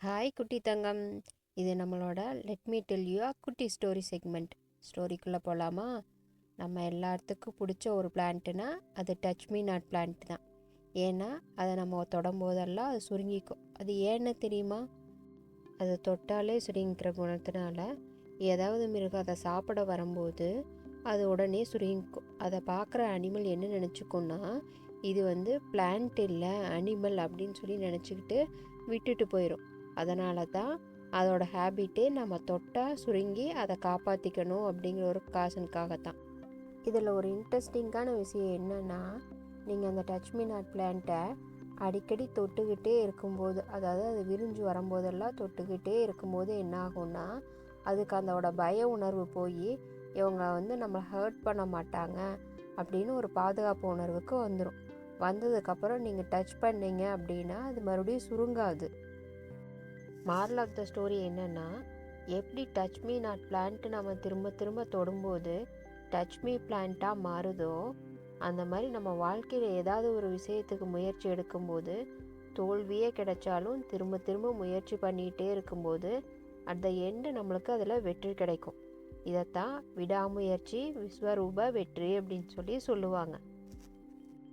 Hi குட்டி தங்கம். இது நம்மளோட லெட் மீ டெல் யூ குட்டி ஸ்டோரி செக்மெண்ட். ஸ்டோரிக்குள்ளே போகலாமா? நம்ம எல்லாத்துக்கும் பிடிச்ச ஒரு பிளான்ட்டுனா அது டச் மீ நாட் பிளான்ட் தான். ஏன்னா அதை நம்ம தொடும்போதெல்லாம் அது சுருங்கிக்கும். அது ஏன்னு தெரியுமா? அதை தொட்டாலே சுருங்கிக்கிற குணத்தினால ஏதாவது மிருகம் அதை சாப்பிட வரும்போது அது உடனே சுருங்கிக்கும். அதை பார்க்குற அனிமல் என்ன நினச்சிக்கும்னா, இது பிளான்ட் இல்லை அனிமல் அப்படின்னு சொல்லி நினச்சிக்கிட்டு விட்டுட்டு போயிடும். அதனால தான் அதோட ஹேபிட்டே நம்ம தொட்டால் சுருங்கி அதை காப்பாற்றிக்கணும் அப்படிங்கிற ஒரு காசனுக்காகத்தான். இதில் ஒரு இன்ட்ரெஸ்டிங்கான விஷயம் என்னென்னா, நீங்கள் அந்த டச் மீ நாட் பிளான்ட்டை அடிக்கடி தொட்டுக்கிட்டே இருக்கும்போது, அதாவது அது விரிஞ்சு வரும்போதெல்லாம் தொட்டுக்கிட்டே இருக்கும்போது என்ன ஆகும்னா, அதுக்கு அதோட பய உணர்வு போய் இவங்க நம்மளை ஹர்ட் பண்ண மாட்டாங்க அப்படின்னு ஒரு பாதுகாப்பு உணர்வுக்கு வந்துடும். வந்ததுக்கப்புறம் நீங்கள் டச் பண்ணீங்க அப்படின்னா அது மறுபடியும் சுருங்காது. மாரல் ஆஃப் த ஸ்டோரி என்னென்னா, எப்படி டச் மீ நாட் பிளான்ட் நம்ம திரும்ப திரும்ப தொடும்போது டச் மீ பிளான்ட்டாக மாறுதோ, அந்த மாதிரி நம்ம வாழ்க்கையில் ஏதாவது ஒரு விஷயத்துக்கு முயற்சி எடுக்கும்போது தோல்வியே கிடைச்சாலும் திரும்ப திரும்ப முயற்சி பண்ணிகிட்டே இருக்கும்போது அட் த எண்டு நம்மளுக்கு அதில் வெற்றி கிடைக்கும். இதைத்தான் விடாமுயற்சி விஸ்வரூப வெற்றி அப்படின்னு சொல்லி சொல்லுவாங்க.